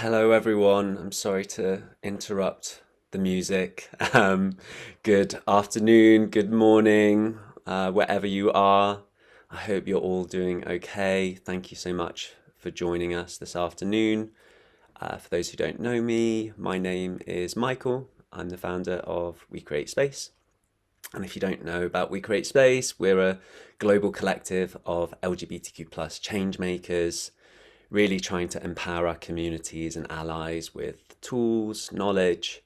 Hello, everyone. I'm sorry to interrupt the music. Good afternoon, good morning, wherever you are. I hope you're all doing okay. Thank you so much for joining us this afternoon. For those who don't know me, my name is Michael. I'm the founder of We Create Space. And if you don't know about We Create Space, we're a global collective of LGBTQ plus change makers, really trying to empower our communities and allies with tools, knowledge,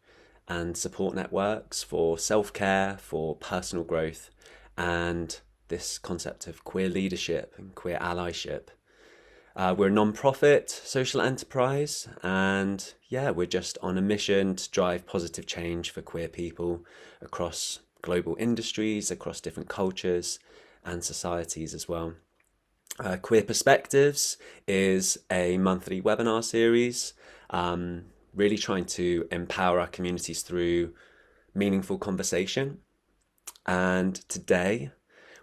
and support networks for self care, for personal growth, and this concept of queer leadership and queer allyship. We're a non-profit social enterprise, and yeah, we're just on a mission to drive positive change for queer people across global industries, across different cultures and societies as well. Queer Perspectives is a monthly webinar series, really trying to empower our communities through meaningful conversation. And today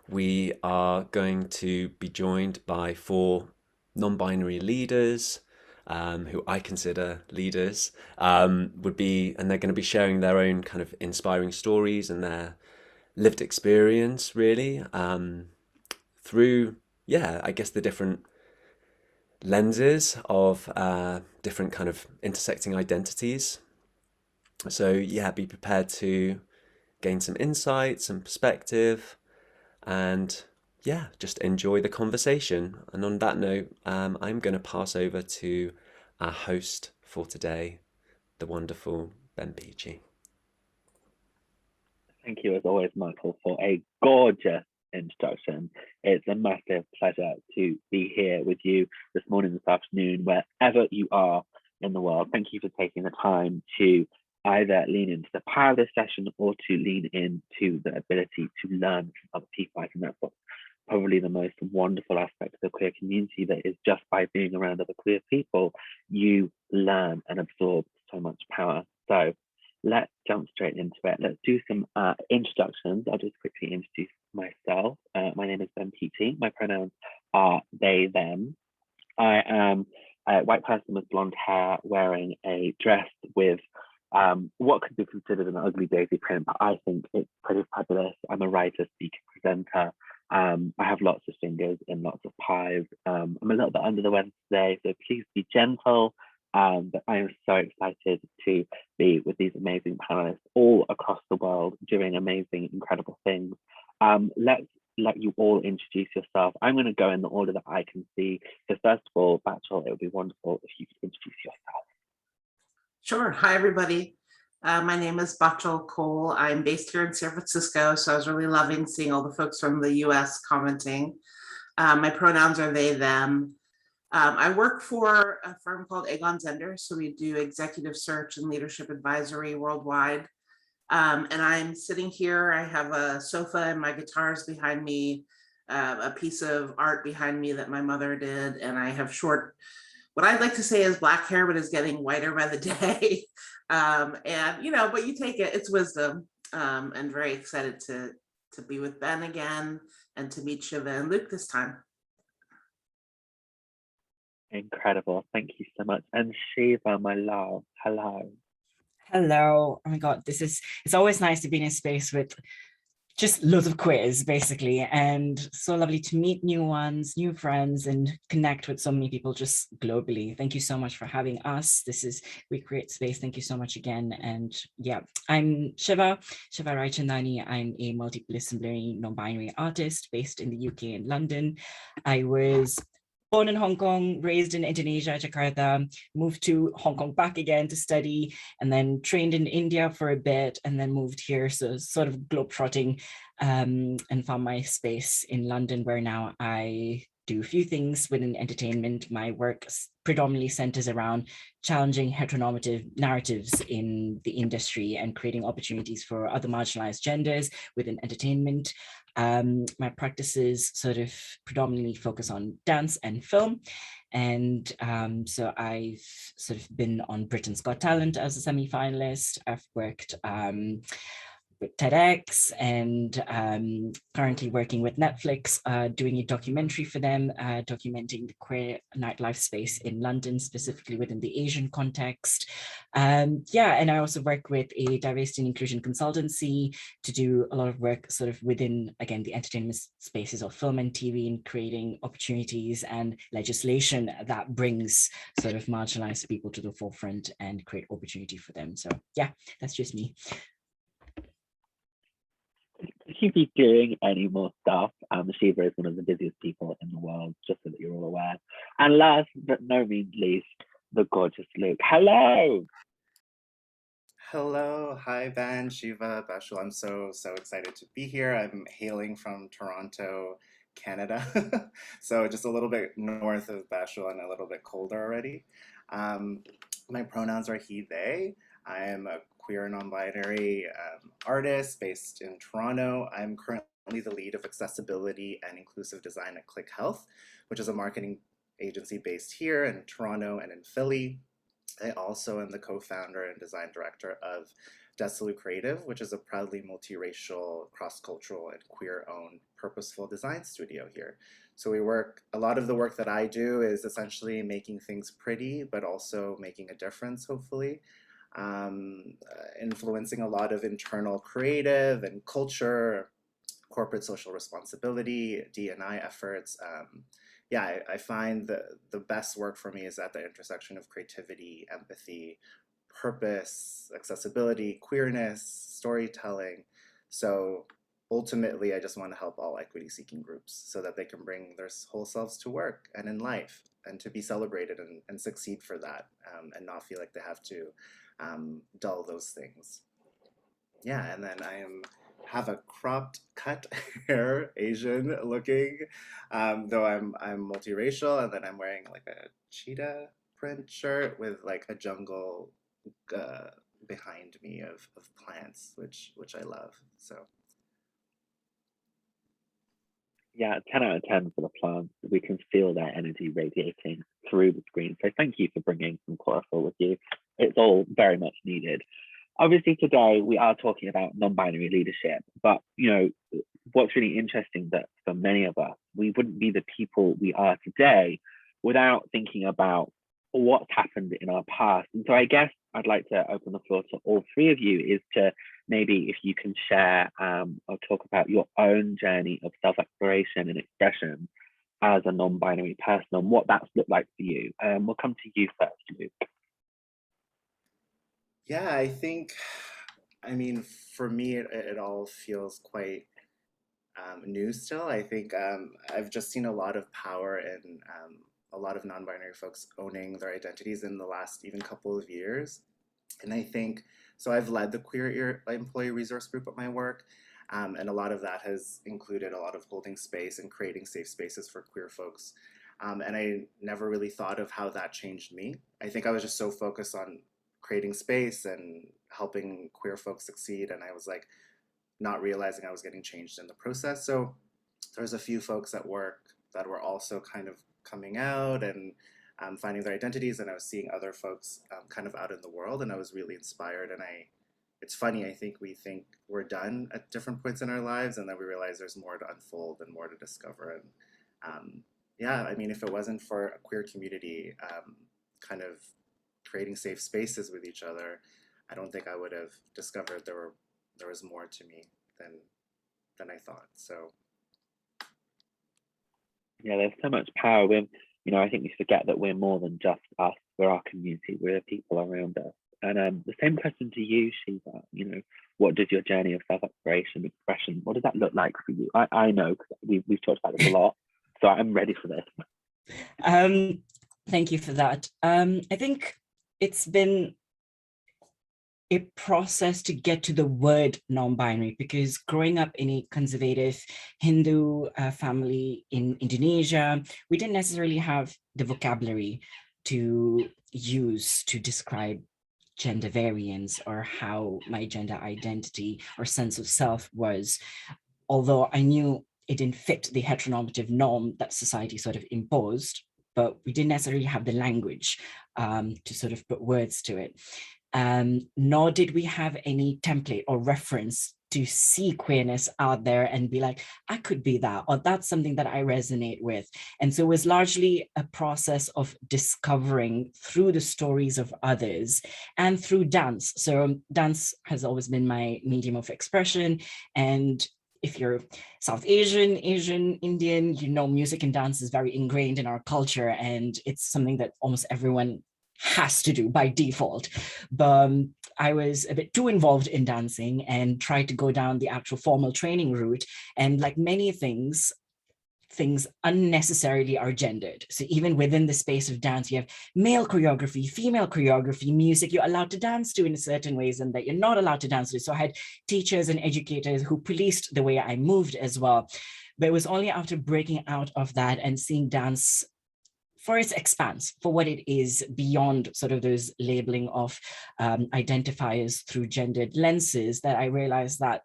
we are going to be joined by four non-binary leaders who I consider leaders, and they're going to be sharing their own kind of inspiring stories and their lived experience, really, through, yeah, I guess the different lenses of different kind of intersecting identities. So yeah, be prepared to gain some insight, some perspective, and yeah, just enjoy the conversation. And on that note, I'm going to pass over to our host for today, the wonderful Ben Pechey. Thank you, as always, Michael, for a gorgeous introduction. It's a massive pleasure to be here with you this morning, this afternoon, wherever you are in the world. Thank you for taking the time to either lean into the power of this session or to lean into the ability to learn from other people. I think that's what's probably the most wonderful aspect of the queer community, that is just by being around other queer people, you learn and absorb so much power. So let's jump straight into it. Let's do some introductions. I'll just quickly introduce myself. My name is Ben Pechey. My pronouns are they, them. I am a white person with blonde hair wearing a dress with what could be considered an ugly daisy print, but I think it's pretty fabulous. I'm a writer, speaker, presenter. I have lots of fingers in lots of pies. I'm a little bit under the weather today, so please be gentle. But I am so excited to be with these amazing panelists all across the world doing amazing, incredible things. Let's let you all introduce yourself. I'm going to go in the order that I can see. So first of all, Bachul, it would be wonderful if you could introduce yourself. Sure. Hi, everybody. My name is Bachul Koul. I'm based here in San Francisco, so I was really loving seeing all the folks from the US commenting. My pronouns are they, them. I work for a firm called Aegon Zender, so we do executive search and leadership advisory worldwide. And I'm sitting here, I have a sofa and my guitars behind me, a piece of art behind me that my mother did, and I have short, what I'd like to say is black hair, but is getting whiter by the day. And, but you take it, it's wisdom. And very excited to be with Ben again and to meet Shiva and Luke this time. Incredible. Thank you so much. And Shiva, my love, hello. Hello. Oh my God, it's always nice to be in a space with just loads of queers, basically, and so lovely to meet new ones, new friends, and connect with so many people just globally. Thank you so much for having us. This is We Create Space. Thank you so much again. And yeah, I'm Shiva Raichandani. I'm a multidisciplinary non-binary artist based in the UK and London. I was born in Hong Kong, raised in Indonesia, Jakarta, moved to Hong Kong back again to study, and then trained in India for a bit, and then moved here. So sort of globetrotting, and found my space in London, where now I do a few things within entertainment. My work predominantly centers around challenging heteronormative narratives in the industry and creating opportunities for other marginalized genders within entertainment. My practices sort of predominantly focus on dance and film. And so I've sort of been on Britain's Got Talent as a semi-finalist. I've worked with TEDx, and currently working with Netflix, doing a documentary for them, documenting the queer nightlife space in London, specifically within the Asian context. Yeah, and I also work with a diversity and inclusion consultancy to do a lot of work sort of within, again, the entertainment spaces of film and TV, and creating opportunities and legislation that brings sort of marginalized people to the forefront and create opportunity for them. So yeah, that's just me. Could you be doing any more stuff? Shiva is one of the busiest people in the world, just so that you're all aware. And last but no means least, the gorgeous Luke. Hello! Hello, hi Ben, Shiva, Bachul. I'm so excited to be here. I'm hailing from Toronto, Canada. So just a little bit north of Bachul and a little bit colder already. My pronouns are he, they. I am a queer non-binary artist based in Toronto. I'm currently the lead of accessibility and inclusive design at Click Health, which is a marketing agency based here in Toronto and in Philly. I also am the co-founder and design director of Desolate Creative, which is a proudly multiracial, cross-cultural, and queer-owned purposeful design studio here. So a lot of the work that I do is essentially making things pretty, but also making a difference, hopefully. Influencing a lot of internal creative and culture, corporate social responsibility, D&I efforts. Yeah, I find the best work for me is at the intersection of creativity, empathy, purpose, accessibility, queerness, storytelling. So ultimately, I just want to help all equity-seeking groups so that they can bring their whole selves to work and in life, and to be celebrated and succeed for that, and not feel like they have to dull those things. Yeah, and then have a cropped cut hair, Asian looking, though I'm multiracial, and then I'm wearing like a cheetah print shirt with like a jungle behind me of plants, which I love. So Yeah, 10 out of 10 for the plants. We can feel their energy radiating through the screen. So thank you for bringing some chlorophyll with you. It's all very much needed. Obviously, today we are talking about non-binary leadership, but what's really interesting that for many of us, we wouldn't be the people we are today without thinking about what's happened in our past. And so I guess I'd like to open the floor to all three of you, is to maybe if you can share or talk about your own journey of self-exploration and expression as a non-binary person and what that's looked like for you. We'll come to you first, Luke. yeah, I mean, for me, it all feels quite new still. I think I've just seen a lot of power in a lot of non-binary folks owning their identities in the last even couple of years. And I think, so I've led the queer employee resource group at my work, and a lot of that has included a lot of holding space and creating safe spaces for queer folks. And I never really thought of how that changed me. I think I was just so focused on creating space and helping queer folks succeed, and I was like not realizing I was getting changed in the process. So there's a few folks at work that were also kind of coming out and finding their identities, and I was seeing other folks kind of out in the world, and I was really inspired. And it's funny, I think we think we're done at different points in our lives, and then we realize there's more to unfold and more to discover. And yeah, I mean, if it wasn't for a queer community kind of creating safe spaces with each other, I don't think I would have discovered there was more to me than I thought. So yeah, there's so much power. I think we forget that we're more than just us. We're our community. We're the people around us. And the same question to you, Shiva. What does your journey of self-exploration, expression, what does that look like for you? I know, because we've talked about this a lot, so I'm ready for this. Thank you for that. I think it's been a process to get to the word non-binary, because growing up in a conservative Hindu family in Indonesia, we didn't necessarily have the vocabulary to use to describe gender variance or how my gender identity or sense of self was, although I knew it didn't fit the heteronormative norm that society sort of imposed, but we didn't necessarily have the language to sort of put words to it. Nor did we have any template or reference to see queerness out there and be like, I could be that, or that's something that I resonate with. And so it was largely a process of discovering through the stories of others and through dance. So dance has always been my medium of expression. And if you're South Asian, Indian, you know, music and dance is very ingrained in our culture, and it's something that almost everyone has to do by default. But I was a bit too involved in dancing and tried to go down the actual formal training route. And like many things unnecessarily are gendered. So even within the space of dance, you have male choreography, female choreography, music you're allowed to dance to in certain ways and that you're not allowed to dance to. So I had teachers and educators who policed the way I moved as well. But it was only after breaking out of that and seeing dance for its expanse, for what it is beyond sort of those labeling of identifiers through gendered lenses, that I realized that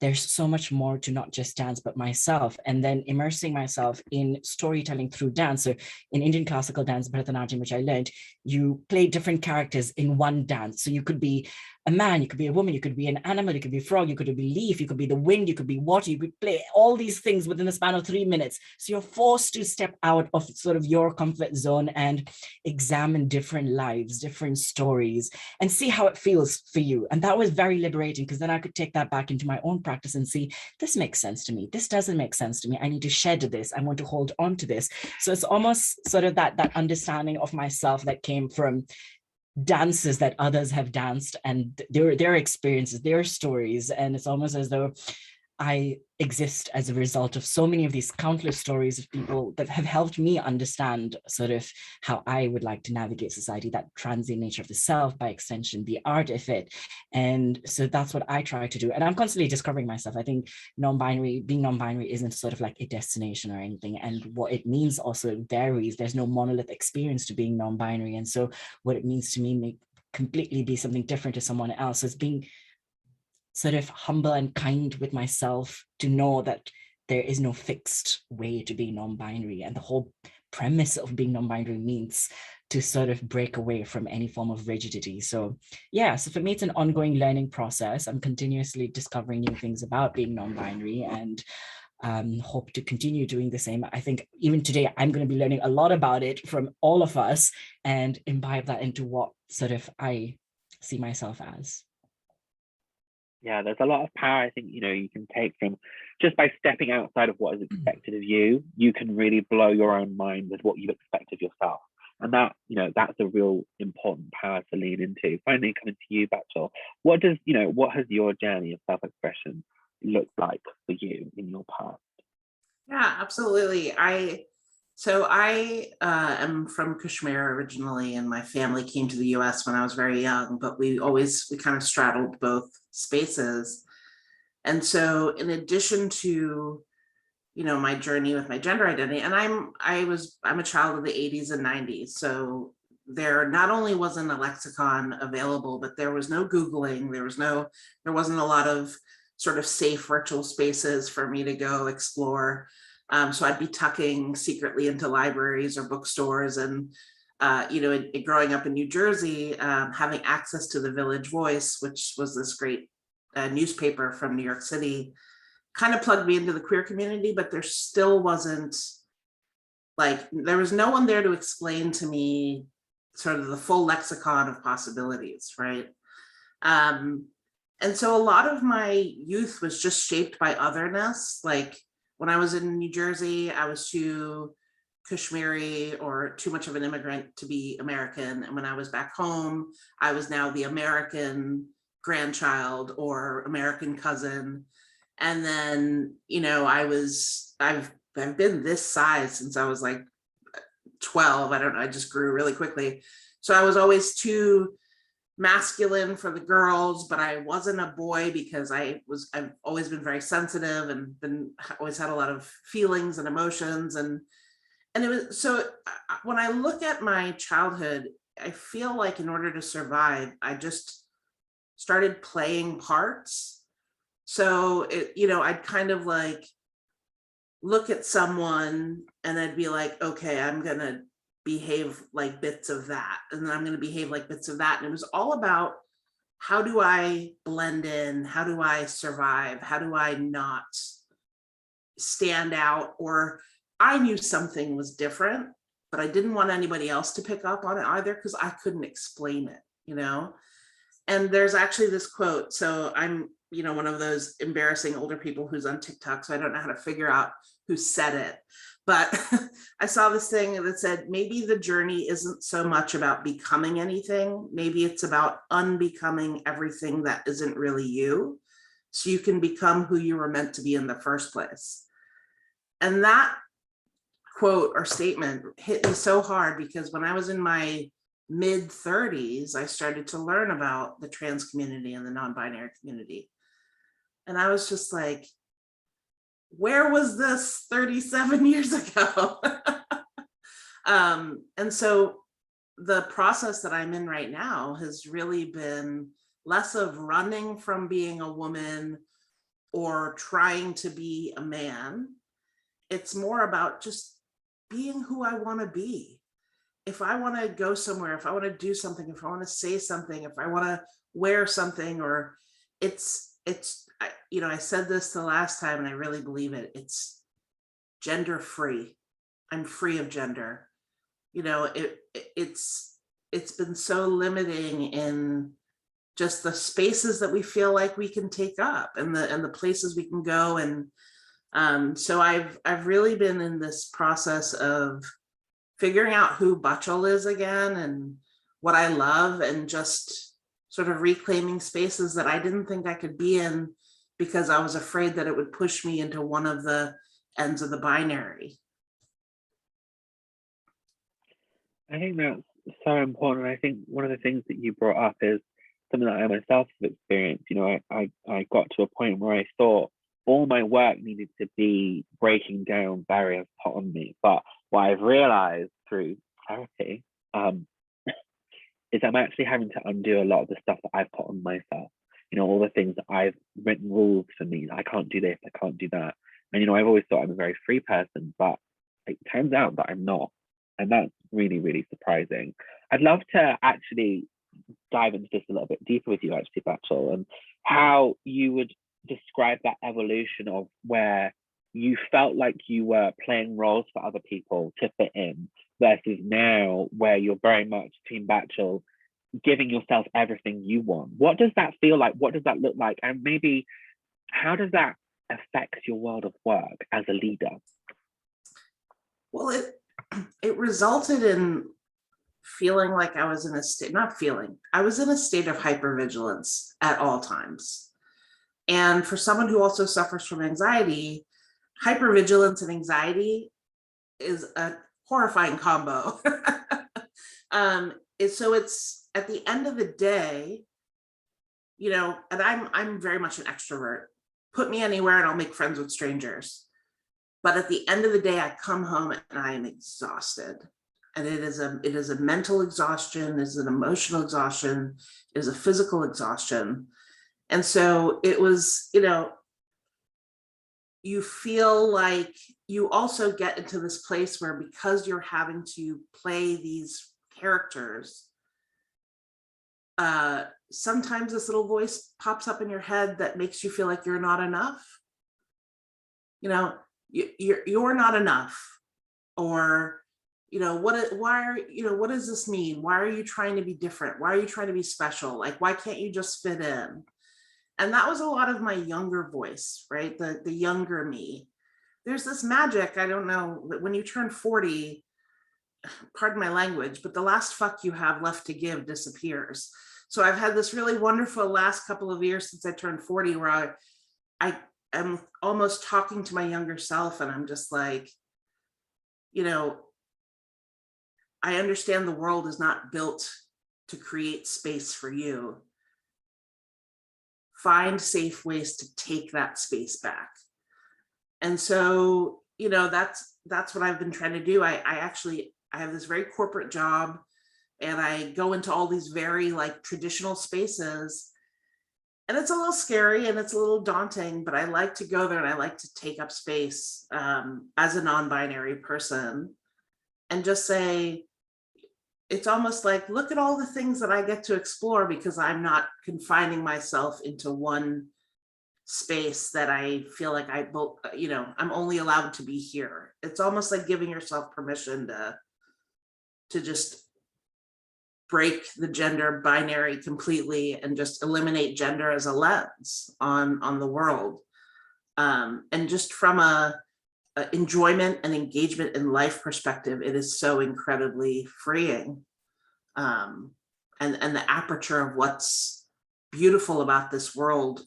there's so much more to not just dance, but myself. And then immersing myself in storytelling through dance. So in Indian classical dance, Bharatanatyam, which I learned, you play different characters in one dance. So you could be a man, you could be a woman, you could be an animal, you could be a frog, you could be leaf, you could be the wind, you could be water, you could play all these things within the span of 3 minutes. So you're forced to step out of sort of your comfort zone and examine different lives, different stories, and see how it feels for you. And that was very liberating, because then I could take that back into my own practice and see, this makes sense to me, this doesn't make sense to me, I need to shed this, I want to hold on to this. So it's almost sort of that understanding of myself that came from dances that others have danced and their experiences, their stories. And it's almost as though I exist as a result of so many of these countless stories of people that have helped me understand sort of how I would like to navigate society, that transient nature of the self, by extension, the art of it. And so that's what I try to do. And I'm constantly discovering myself. I think being non-binary isn't sort of like a destination or anything. And what it means also varies. There's no monolith experience to being non-binary. And so what it means to me may completely be something different to someone else. So it's being sort of humble and kind with myself to know that there is no fixed way to be non-binary. And the whole premise of being non-binary means to sort of break away from any form of rigidity. So yeah, so for me, it's an ongoing learning process. I'm continuously discovering new things about being non-binary, and hope to continue doing the same. I think even today, I'm going to be learning a lot about it from all of us and imbibe that into what sort of I see myself as. Yeah, there's a lot of power, I think, you can take from just by stepping outside of what is expected of you. You can really blow your own mind with what you expect of yourself. And that, that's a real important power to lean into. Finally, coming to you, Bachul, what has your journey of self-expression looked like for you in your past? Yeah, absolutely. So I am from Kashmir originally, and my family came to the US when I was very young, but we kind of straddled both spaces. And so in addition to, my journey with my gender identity, and I'm a child of the 80s and 90s. So there not only wasn't a lexicon available, but there was no Googling, there wasn't a lot of sort of safe virtual spaces for me to go explore. So I'd be tucking secretly into libraries or bookstores, and growing up in New Jersey, having access to the Village Voice, which was this great newspaper from New York City, kind of plugged me into the queer community, but there still wasn't there was no one there to explain to me sort of the full lexicon of possibilities, right? And so a lot of my youth was just shaped by otherness. Like when I was in New Jersey, I was too Kashmiri or too much of an immigrant to be American. And when I was back home, I was now the American grandchild or American cousin. And then, I've been this size since I was like 12. I don't know, I just grew really quickly. So I was always too masculine for the girls, but I wasn't a boy because I've always been very sensitive and always had a lot of feelings and emotions. And it was, so when I look at my childhood, I feel like in order to survive, I just started playing parts. So I'd kind of look at someone and I'd be like, okay, I'm gonna behave like bits of that, and then I'm going to behave like bits of that. And it was all about how do I blend in? How do I survive? How do I not stand out? Or I knew something was different, but I didn't want anybody else to pick up on it either because I couldn't explain it, you know? And there's actually this quote. So I'm, one of those embarrassing older people who's on TikTok, so I don't know how to figure out who said it. But I saw this thing that said, maybe the journey isn't so much about becoming anything. Maybe it's about unbecoming everything that isn't really you, so you can become who you were meant to be in the first place. And that quote or statement hit me so hard because when I was in my mid 30s, I started to learn about the trans community and the non-binary community. And I was just like, where was this 37 years ago? And so the process that I'm in right now has really been less of running from being a woman or trying to be a man. It's more about just being who I want to be. If I want to go somewhere, if I want to do something, if I want to say something, if I want to wear something, or I said this the last time and I really believe it, it's gender free. I'm free of gender. It's been so limiting in just the spaces that we feel like we can take up and the places we can go. And so I've really been in this process of figuring out who Bachul is again and what I love, and just sort of reclaiming spaces that I didn't think I could be in because I was afraid that it would push me into one of the ends of the binary. I think that's so important. I think one of the things that you brought up is something that I myself have experienced. I got to a point where I thought all my work needed to be breaking down barriers put on me. But what I've realized through therapy is I'm actually having to undo a lot of the stuff that I've put on myself. All the things that I've written rules for me. I can't do this, I can't do that. And, I've always thought I'm a very free person, but it turns out that I'm not. And that's really, really surprising. I'd love to actually dive into this a little bit deeper with you, actually, Bachul, and how you would describe that evolution of where you felt like you were playing roles for other people to fit in versus now where you're very much Team Bachul, giving yourself everything you want. What does that feel like? What does that look like? And maybe how does that affect your world of work as a leader? Well, it resulted in feeling like I was in a state, I was in a state of hypervigilance at all times. And for someone who also suffers from anxiety, hypervigilance and anxiety is a horrifying combo. So it's at the end of the day, and I'm very much an extrovert. Put me anywhere and I'll make friends with strangers. But at the end of the day, I come home and I am exhausted. And it is a mental exhaustion, it is an emotional exhaustion, it is a physical exhaustion. And so it was, you feel like you also get into this place where, because you're having to play these characters, sometimes this little voice pops up in your head that makes you feel like you're not enough. You're not enough, or what does this mean? Why are you trying to be different? Why are you trying to be special? Like, why can't you just fit in? And that was a lot of my younger voice, right? The younger me. There's this magic, I don't know, when you turn 40, pardon my language, but the last fuck you have left to give disappears. So I've had this really wonderful last couple of years since I turned 40 where I am almost talking to my younger self, and I'm just like, I understand the world is not built to create space for you. Find safe ways to take that space back. And so, that's what I've been trying to do. I have this very corporate job, and I go into all these very traditional spaces, and it's a little scary and it's a little daunting, but I like to go there and I like to take up space as a non-binary person and just say, it's almost like, look at all the things that I get to explore because I'm not confining myself into one space that I feel like I'm only allowed to be here. It's almost like giving yourself permission to just break the gender binary completely and just eliminate gender as a lens on the world. And just from a enjoyment and engagement in life perspective, it is so incredibly freeing. And the aperture of what's beautiful about this world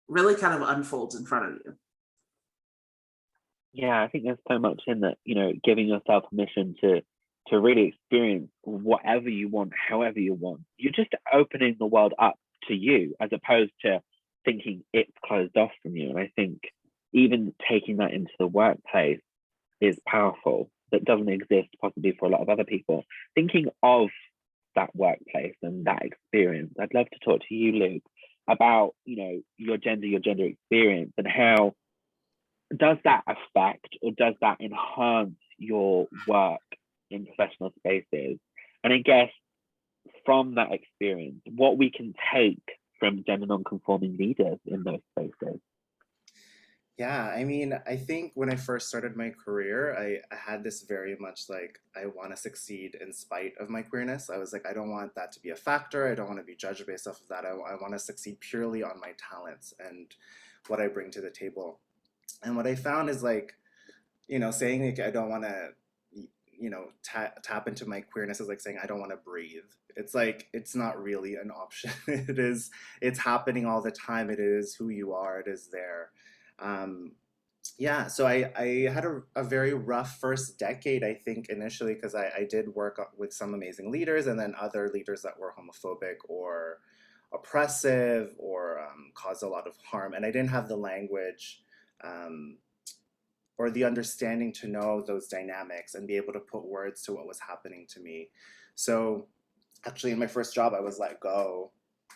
really kind of unfolds in front of you. Yeah, I think there's so much in that, giving yourself permission to really experience whatever you want, however you want. You're just opening the world up to you as opposed to thinking it's closed off from you. And I think even taking that into the workplace is powerful. That doesn't exist possibly for a lot of other people. Thinking of that workplace and that experience, I'd love to talk to you, Luke, about your gender experience and how does that affect or does that enhance your work in professional spaces? And I guess from that experience, what we can take from gender non-conforming leaders in those spaces. Yeah, I mean, I think when I first started my career, I had this very much like, I want to succeed in spite of my queerness. I was like, I don't want that to be a factor. I don't want to be judged based off of that. I want to succeed purely on my talents and what I bring to the table. And what I found is like, saying like, I don't want to, tap into my queerness is like saying, I don't want to breathe. It's like, it's not really an option. It's happening all the time. It is who you are. It is there. Yeah, so I had a very rough first decade, I think, initially, because I did work with some amazing leaders and then other leaders that were homophobic or oppressive or caused a lot of harm. And I didn't have the language or the understanding to know those dynamics and be able to put words to what was happening to me. So actually in my first job, I was let go,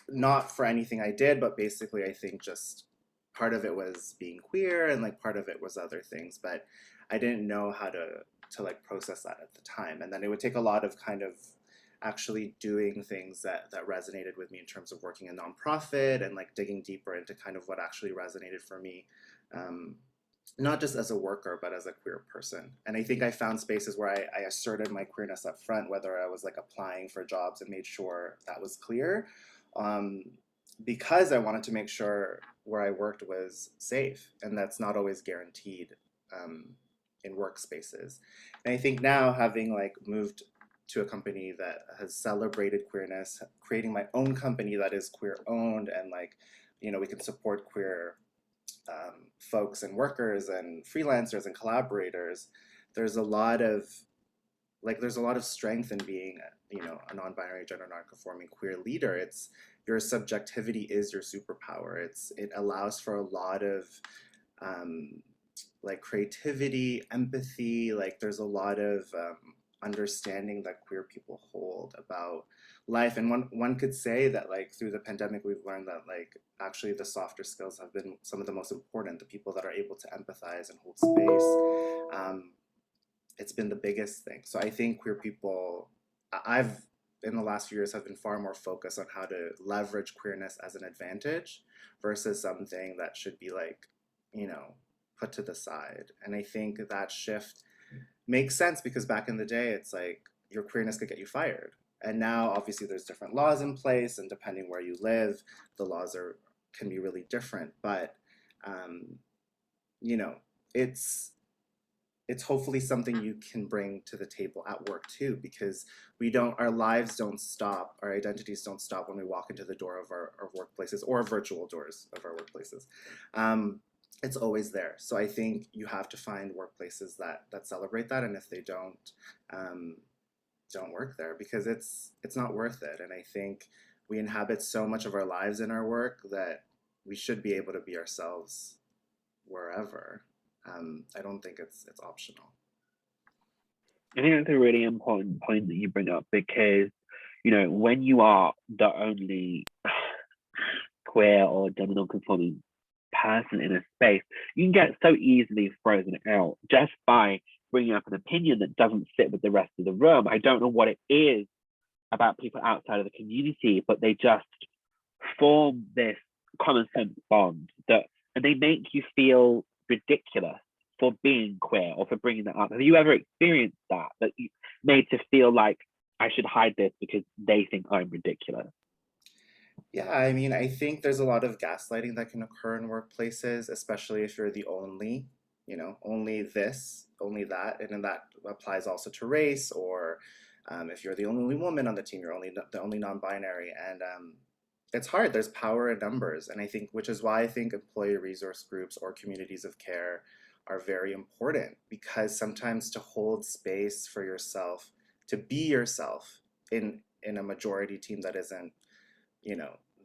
not for anything I did, but basically I think just part of it was being queer and like part of it was other things, but I didn't know how to like process that at the time. And then it would take a lot of kind of actually doing things that resonated with me in terms of working in nonprofit and like digging deeper into kind of what actually resonated for me, not just as a worker, but as a queer person. And I think I found spaces where I asserted my queerness up front, whether I was like applying for jobs and made sure that was clear, because I wanted to make sure where I worked was safe, and that's not always guaranteed in workspaces. And I think now, having like moved to a company that has celebrated queerness, creating my own company that is queer owned, and like, we can support queer folks and workers and freelancers and collaborators. There's a lot of strength in being, a non-binary, gender non-conforming queer leader. It's your subjectivity is your superpower. It allows for a lot of like creativity, empathy. Like there's a lot of understanding that queer people hold about life. And one could say that like through the pandemic, we've learned that like actually the softer skills have been some of the most important, the people that are able to empathize and hold space. It's been the biggest thing. So I think queer people, I've in the last few years have been far more focused on how to leverage queerness as an advantage versus something that should be like, put to the side. And I think that shift makes sense because back in the day, it's like your queerness could get you fired. And now obviously there's different laws in place, and depending where you live, the laws can be really different. But it's hopefully something you can bring to the table at work too, because our lives don't stop, our identities don't stop when we walk into the door of our workplaces or virtual doors of our workplaces. It's always there. So I think you have to find workplaces that celebrate that, and if they don't work there, because it's not worth it. And I think we inhabit so much of our lives in our work that we should be able to be ourselves wherever. I don't think it's optional. I think that's a really important point that you bring up, because when you are the only queer or gender non-conforming person in a space, you can get so easily frozen out just by bringing up an opinion that doesn't sit with the rest of the room. I don't know what it is about people outside of the community, but they just form this common sense bond and they make you feel ridiculous for being queer or for bringing that up. Have you ever experienced that you made to feel like I should hide this because they think I'm ridiculous? Yeah, I mean, I think there's a lot of gaslighting that can occur in workplaces, especially if you're the only, only this, only that, and then that applies also to race, or if you're the only woman on the team, you're the only non-binary, and it's hard. There's power in numbers, and I think, which is why I think employee resource groups or communities of care are very important, because sometimes to hold space for yourself, to be yourself in a majority team that isn't,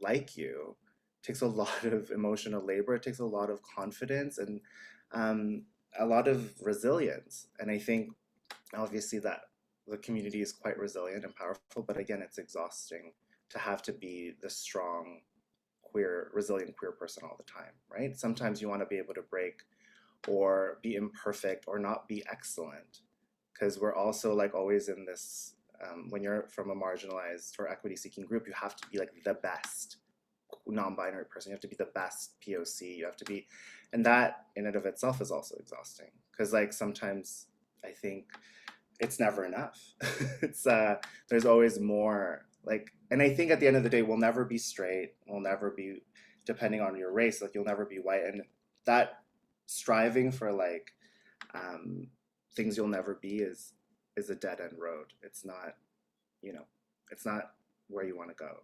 like you, takes a lot of emotional labor. It takes a lot of confidence and a lot of resilience. And I think obviously that the community is quite resilient and powerful, but again, it's exhausting to have to be the strong, resilient queer person all the time, right? Sometimes you want to be able to break or be imperfect or not be excellent, because we're also like always in this, when you're from a marginalized or equity-seeking group, you have to be like the best non-binary person. You have to be the best POC. You have to be, and that in and of itself is also exhausting, because like sometimes I think it's never enough. It's there's always more. Like, and I think at the end of the day, we'll never be straight. We'll never be, depending on your race, like you'll never be white, and that striving for like things you'll never be is a dead end road. It's not, it's not where you want to go.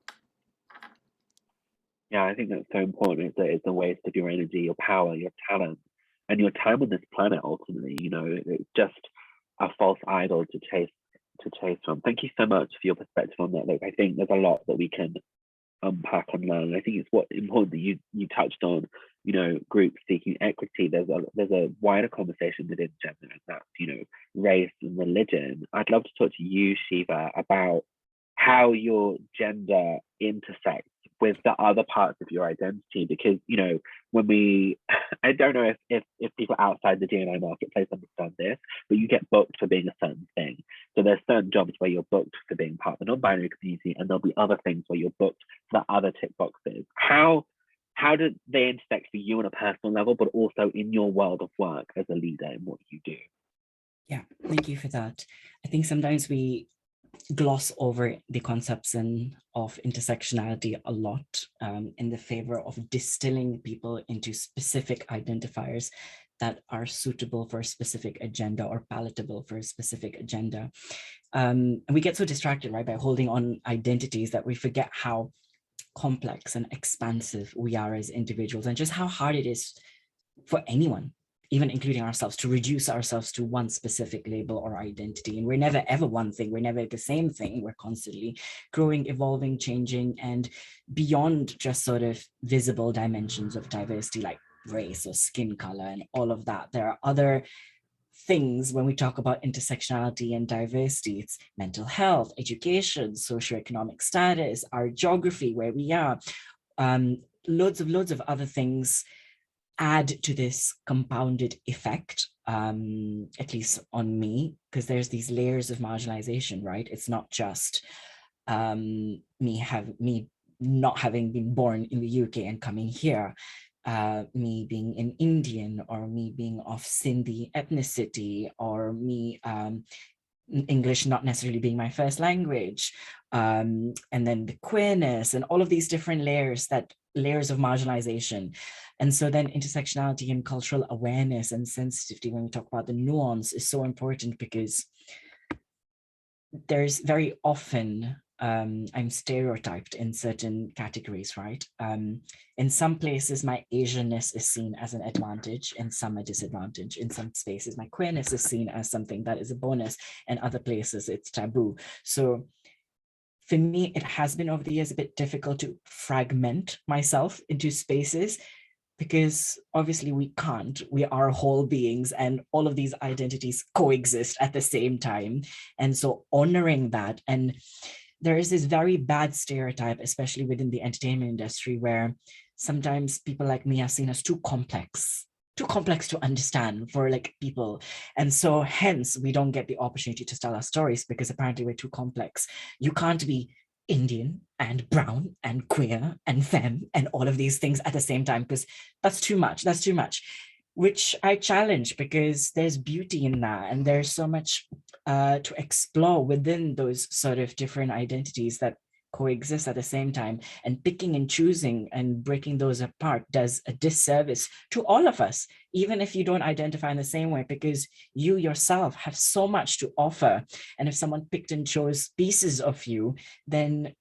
Yeah, I think that's so important. It's a waste of your energy, your power, your talent, and your time on this planet. Ultimately, it's just a false idol to chase from. Thank you so much for your perspective on that. Like, I think there's a lot that we can unpack and learn. I think it's important that you touched on, groups seeking equity. There's a wider conversation within gender, and that's race and religion. I'd love to talk to you, Shiva, about how your gender intersects with the other parts of your identity, because when I don't know if people outside the D&I marketplace understand this, but you get booked for being a certain thing. So there's certain jobs where you're booked for being part of the non-binary community, and there'll be other things where you're booked for the other tick boxes. How do they intersect for you on a personal level, but also in your world of work as a leader in what you do? Yeah, thank you for that. I think sometimes we gloss over the concepts of intersectionality a lot in the favor of distilling people into specific identifiers that are suitable for a specific agenda or palatable for a specific agenda. And we get so distracted, right, by holding on identities that we forget how complex and expansive we are as individuals, and just how hard it is for anyone, even including ourselves, to reduce ourselves to one specific label or identity. And we're never ever one thing. We're never the same thing. We're constantly growing, evolving, changing, and beyond just sort of visible dimensions of diversity like race or skin color and all of that. There are other things when we talk about intersectionality and diversity. It's mental health, education, socioeconomic status, our geography, where we are, loads of other things add to this compounded effect, at least on me, because there's these layers of marginalization, right? It's not just me not having been born in the UK and coming here, me being an Indian, or me being of Sindhi ethnicity, or me English not necessarily being my first language, and then the queerness and all of these different layers of marginalization. And so then intersectionality and cultural awareness and sensitivity, when we talk about the nuance, is so important, because there's very often I'm stereotyped in certain categories, right? In some places, my Asianness is seen as an advantage, in some a disadvantage. In some spaces, my queerness is seen as something that is a bonus, and other places it's taboo. So for me, it has been over the years a bit difficult to fragment myself into spaces, because obviously we can't. We are whole beings, and all of these identities coexist at the same time. And so honoring that, and there is this very bad stereotype, especially within the entertainment industry, where sometimes people like me are seen as too complex too complex to understand for like people. And so hence we don't get the opportunity to tell our stories because apparently we're too complex. You can't be Indian and brown and queer and femme and all of these things at the same time, because that's too much. That's too much, which I challenge because there's beauty in that. And there's so much to explore within those sort of different identities that coexist at the same time, and picking and choosing and breaking those apart does a disservice to all of us, even if you don't identify in the same way, because you yourself have so much to offer. And if someone picked and chose pieces of you, then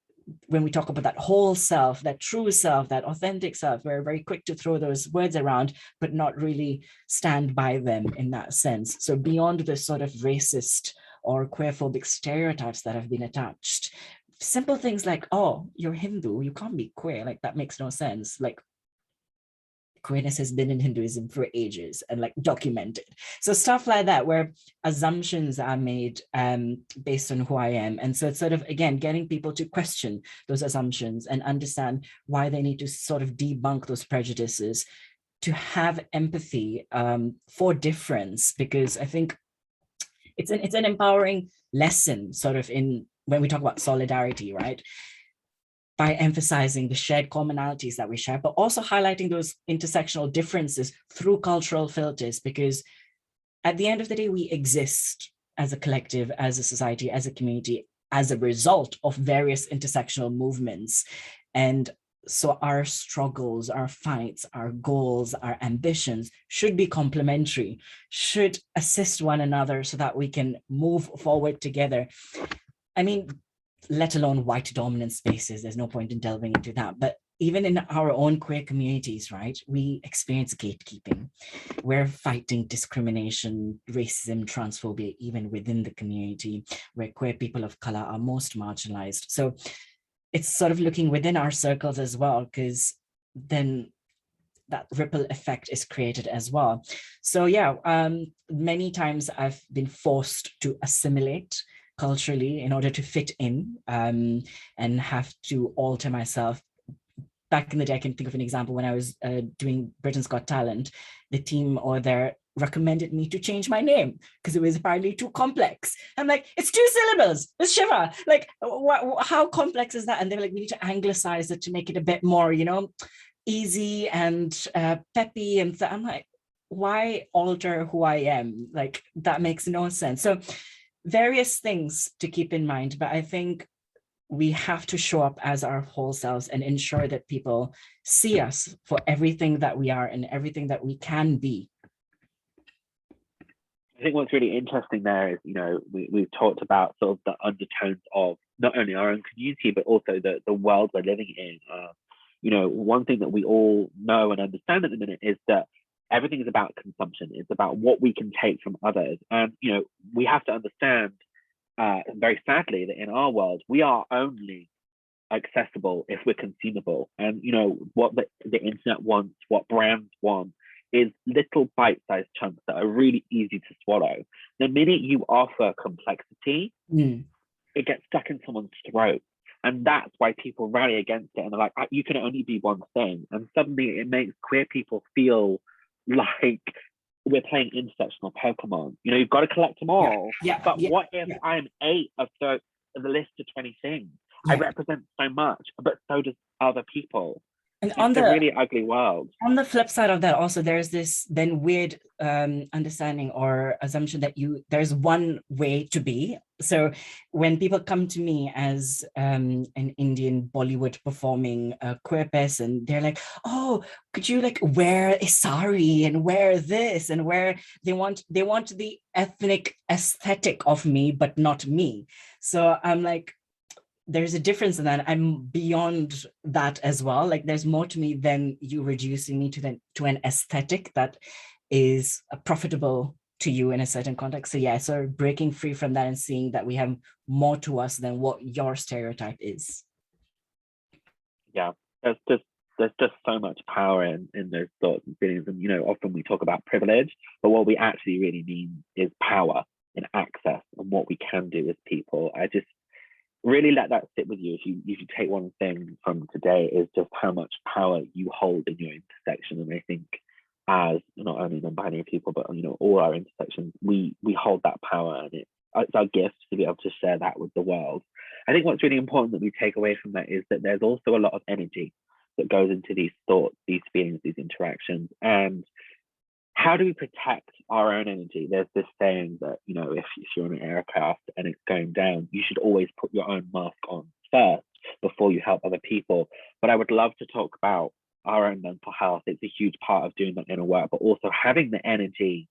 when we talk about that whole self, that true self, that authentic self, we're very quick to throw those words around, but not really stand by them in that sense. So beyond the sort of racist or queerphobic stereotypes that have been attached, simple things like, oh, you're Hindu, you can't be queer, like that makes no sense. Like queerness has been in Hinduism for ages and like documented. So stuff like that, where assumptions are made based on who I am. And so it's sort of, again, getting people to question those assumptions and understand why they need to sort of debunk those prejudices, to have empathy for difference, because I think it's an empowering lesson sort of in when we talk about solidarity, right? By emphasizing the shared commonalities that we share, but also highlighting those intersectional differences through cultural filters, because at the end of the day, we exist as a collective, as a society, as a community, as a result of various intersectional movements. And so our struggles, our fights, our goals, our ambitions should be complementary, should assist one another so that we can move forward together. I mean, let alone white dominant spaces, there's no point in delving into that. But even in our own queer communities, right, we experience gatekeeping. We're fighting discrimination, racism, transphobia, even within the community where queer people of color are most marginalized. So it's sort of looking within our circles as well, because then that ripple effect is created as well. So yeah, many times I've been forced to assimilate culturally in order to fit in, and have to alter myself. Back in the day, I can think of an example when I was doing Britain's Got Talent, the team or there recommended me to change my name because it was apparently too complex. I'm like, it's 2 syllables, it's Shiva. Like, how complex is that? And they were like, we need to anglicize it to make it a bit more, you know, easy and peppy. And so I'm like, why alter who I am? Like, that makes no sense. So various things to keep in mind, but I think we have to show up as our whole selves and ensure that people see us for everything that we are and everything that we can be. I think what's really interesting there is, you know, we've talked about sort of the undertones of not only our own community, but also the world we're living in. You know, one thing that we all know and understand at the minute is that everything is about consumption. It's about what we can take from others. And, you know, we have to understand, very sadly, that in our world, we are only accessible if we're consumable. And, you know, what the internet wants, what brands want, is little bite-sized chunks that are really easy to swallow. The minute you offer complexity, it gets stuck in someone's throat. And that's why people rally against it. And they're like, you can only be one thing. And suddenly it makes queer people feel like we're playing intersectional Pokemon. You know, you've got to collect them all. But what if I'm 8 of the list of 20 things? I represent so much, but so does other people. And it's a really ugly world. On the flip side of that, also, there's this then weird understanding or assumption that there's one way to be. So when people come to me as an Indian Bollywood performing queer person, they're like, oh, could you like wear a sari and wear this and wear, they want the ethnic aesthetic of me, but not me. So I'm like, there's a difference in that. I'm beyond that as well. Like, there's more to me than you reducing me to an aesthetic that is profitable to you in a certain context. So yeah, so breaking free from that and seeing that we have more to us than what your stereotype is. Yeah, there's just so much power in those thoughts and feelings. And, you know, often we talk about privilege, but what we actually really mean is power and access and what we can do as people. I just really let that sit with you. If you take one thing from today, is just how much power you hold in your intersection. And I think as not only non-binary people, but all our intersections, we hold that power, and it's our gift to be able to share that with the world. I think what's really important that we take away from that is that there's also a lot of energy that goes into these thoughts, these feelings, these interactions, and how do we protect our own energy? There's this saying that, if you're on an aircraft and it's going down, you should always put your own mask on first before you help other people. But I would love to talk about our own mental health. It's a huge part of doing that inner work, but also having the energy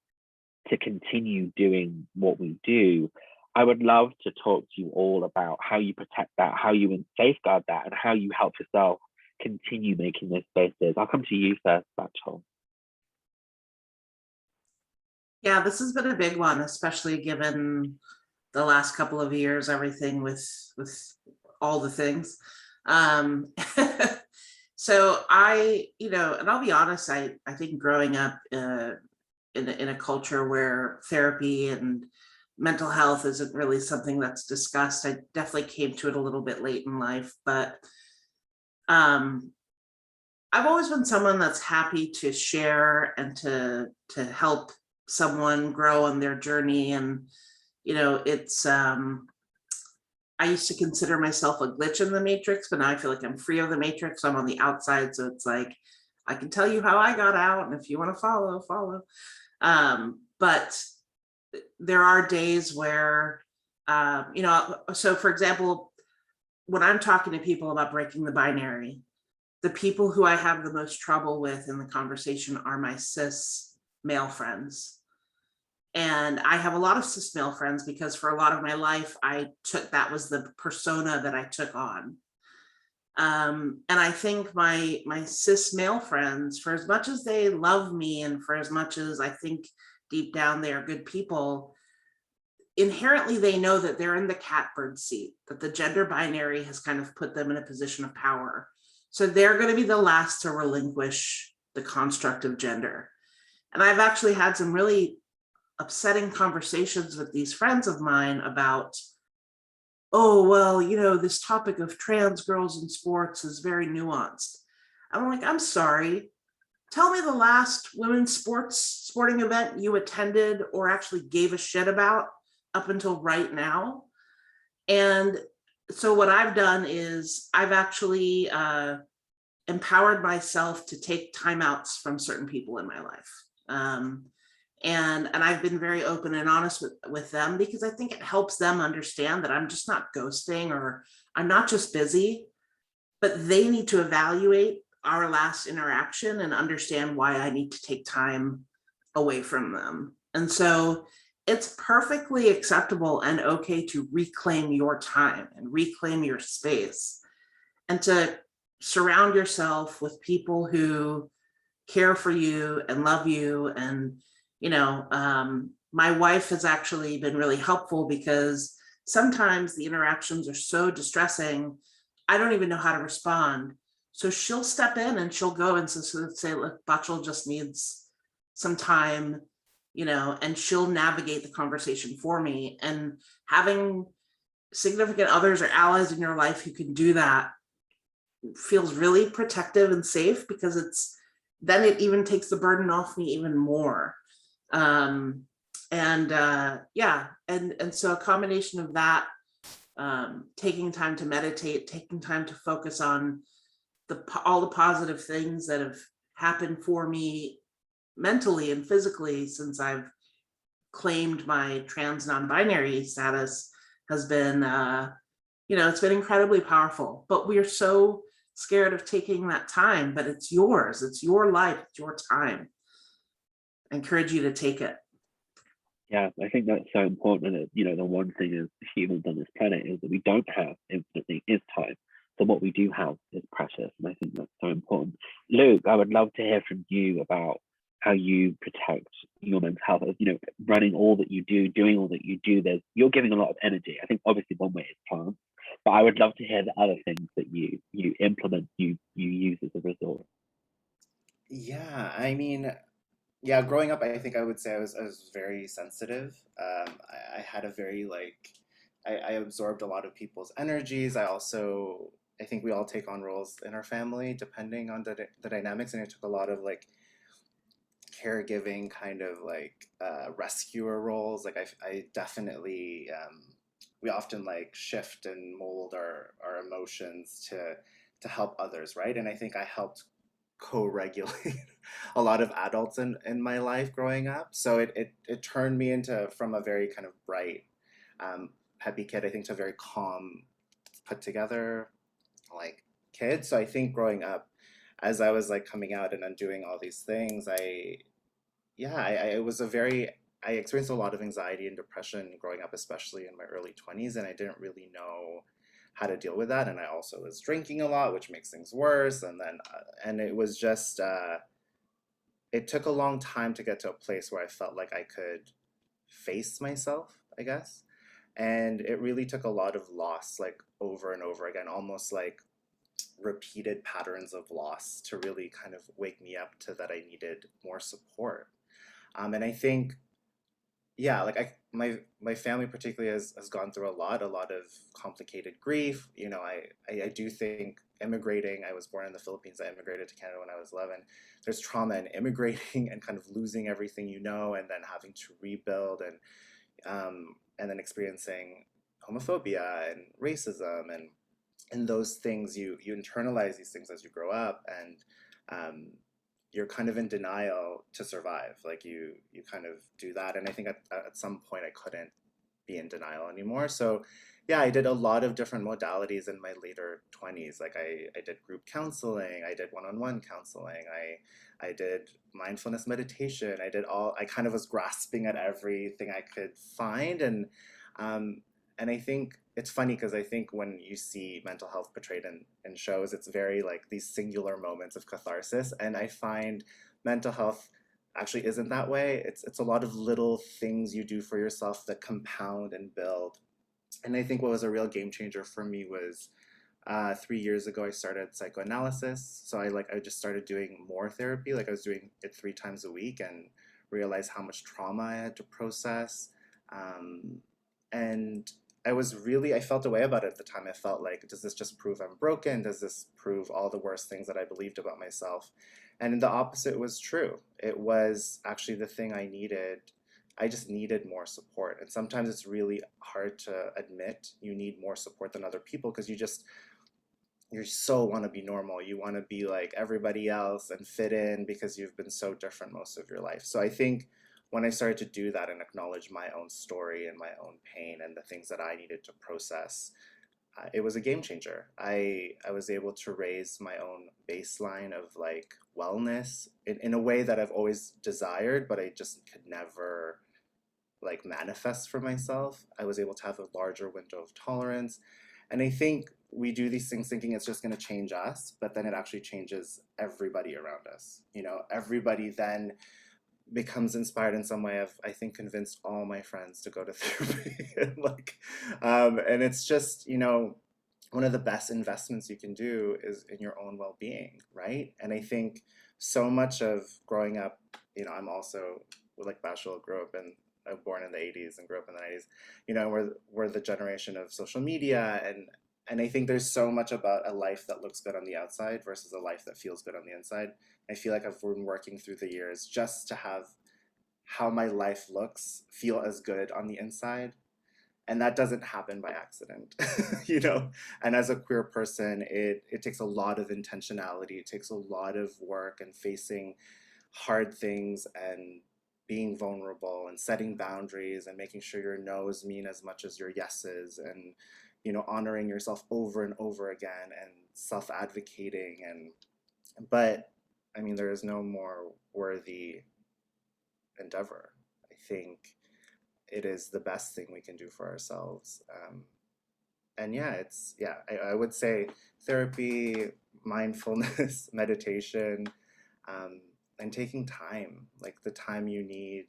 to continue doing what we do. I would love to talk to you all about how you protect that, how you safeguard that, and how you help yourself continue making those spaces. I'll come to you first, Bachul. Yeah, this has been a big one, especially given the last couple of years, everything with all the things. So and I'll be honest, I think growing up in a culture where therapy and mental health isn't really something that's discussed, I definitely came to it a little bit late in life, but I've always been someone that's happy to share and to help someone grow on their journey. And it's I used to consider myself a glitch in the matrix, but now I feel like I'm free of the matrix. I'm on the outside, so it's like I can tell you how I got out, and if you want to follow. But there are days where so for example, when I'm talking to people about breaking the binary, the people who I have the most trouble with in the conversation are my cis male friends. And I have a lot of cis male friends because for a lot of my life, that was the persona that I took on. And I think my cis male friends, for as much as they love me and for as much as I think deep down they are good people, inherently they know that they're in the catbird seat, that the gender binary has kind of put them in a position of power. So they're going to be the last to relinquish the construct of gender. And I've actually had some really upsetting conversations with these friends of mine about, oh, well, this topic of trans girls in sports is very nuanced. I'm like, I'm sorry. Tell me the last women's sporting event you attended or actually gave a shit about up until right now. And so what I've done is I've actually empowered myself to take timeouts from certain people in my life. And I've been very open and honest with them because I think it helps them understand that I'm just not ghosting or I'm not just busy, but they need to evaluate our last interaction and understand why I need to take time away from them. And so it's perfectly acceptable and okay to reclaim your time and reclaim your space and to surround yourself with people who care for you and love you. And my wife has actually been really helpful because sometimes the interactions are so distressing, I don't even know how to respond. So she'll step in and she'll go and say, look, Bachul just needs some time, and she'll navigate the conversation for me. And having significant others or allies in your life who can do that feels really protective and safe because then it even takes the burden off me even more. And so a combination of that, taking time to meditate, taking time to focus on all the positive things that have happened for me mentally and physically since I've claimed my trans non-binary status has been, it's been incredibly powerful. But we're so scared of taking that time, but it's yours, it's your life, it's your time. I encourage you to take it. Yeah, I think that's so important. And the one thing as humans on this planet is that we don't have infinitely is time. So what we do have is precious. And I think that's so important. Luke, I would love to hear from you about how you protect your mental health. Running all that you do, doing all that you do, you're giving a lot of energy. I think obviously one way is plants, but I would love to hear the other things that you implement, you use as a result. Yeah, I mean, yeah, growing up, I think I would say I was very sensitive. I had a very I absorbed a lot of people's energies. I think we all take on roles in our family depending on the dynamics, and I took a lot of caregiving kind of like rescuer roles. Like I definitely we often like shift and mold our emotions to help others, right? And I think I helped co-regulate a lot of adults in my life growing up. So it turned me into from a very kind of bright, happy kid, I think, to a very calm, put together like kid. So I think growing up, as I was like coming out and undoing all these things, it was a very, I experienced a lot of anxiety and depression growing up, especially in my early 20s, and I didn't really know how to deal with that. And I also was drinking a lot, which makes things worse. And then, and it was just, it took a long time to get to a place where I felt like I could face myself, I guess. And it really took a lot of loss, like over and over again, almost like repeated patterns of loss to really kind of wake me up to that I needed more support. And I think, yeah, like my family particularly has gone through a lot of complicated grief. You know, I do think immigrating, I was born in the Philippines, I immigrated to Canada when I was 11. There's trauma in immigrating and kind of losing everything you know, and then having to rebuild, and then experiencing homophobia and racism, and those things, you internalize these things as you grow up, and you're kind of in denial to survive. Like you kind of do that, and I think at some point I couldn't be in denial anymore. So yeah, I did a lot of different modalities in my later 20s. Like I did group counseling, I did one-on-one counseling, I did mindfulness meditation, I kind of was grasping at everything I could find. And I think it's funny because I think when you see mental health portrayed in shows, it's very like these singular moments of catharsis. And I find mental health actually isn't that way. It's a lot of little things you do for yourself that compound and build. And I think what was a real game changer for me was 3 years ago I started psychoanalysis. So I just started doing more therapy. Like I was doing it 3 times a week, and realized how much trauma I had to process. And I felt a way about it at the time. I felt like, does this just prove I'm broken? Does this prove all the worst things that I believed about myself? And the opposite was true. It was actually the thing I needed. I just needed more support. And sometimes it's really hard to admit you need more support than other people, because you so want to be normal. You want to be like everybody else and fit in because you've been so different most of your life. So I think when I started to do that and acknowledge my own story and my own pain and the things that I needed to process, it was a game changer. I was able to raise my own baseline of like wellness in a way that I've always desired, but I just could never like manifest for myself. I was able to have a larger window of tolerance. And I think we do these things thinking it's just going to change us, but then it actually changes everybody around us. You know, everybody then becomes inspired in some way. I think, convinced all my friends to go to therapy. And it's just, you know, one of the best investments you can do is in your own well-being, right? And I think so much of growing up, you know, I'm also like Bachul, I was born in the 80s and grew up in the 90s. You know, we're the generation of social media, and I think there's so much about a life that looks good on the outside versus a life that feels good on the inside. I feel like I've been working through the years just to have how my life looks feel as good on the inside. And that doesn't happen by accident, you know? And as a queer person, it takes a lot of intentionality. It takes a lot of work and facing hard things and being vulnerable and setting boundaries and making sure your no's mean as much as your yeses, and, you know, honoring yourself over and over again, and self-advocating. But I mean, there is no more worthy endeavor. I think it is the best thing we can do for ourselves. And yeah, I would say therapy, mindfulness, meditation, and taking time, like the time you need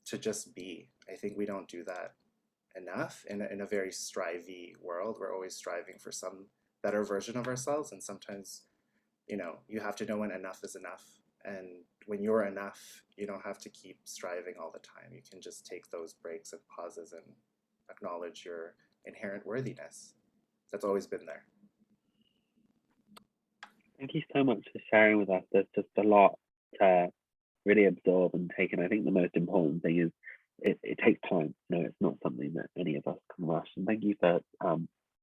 to just be. I think we don't do that enough in a very strivey world. We're always striving for some better version of ourselves, and sometimes, you know, you have to know when enough is enough. And when you're enough, you don't have to keep striving all the time. You can just take those breaks and pauses and acknowledge your inherent worthiness that's always been there. Thank you so much for sharing with us. There's just a lot to really absorb and take. And I think the most important thing is it takes time. You know, it's not something that any of us can rush. And thank you for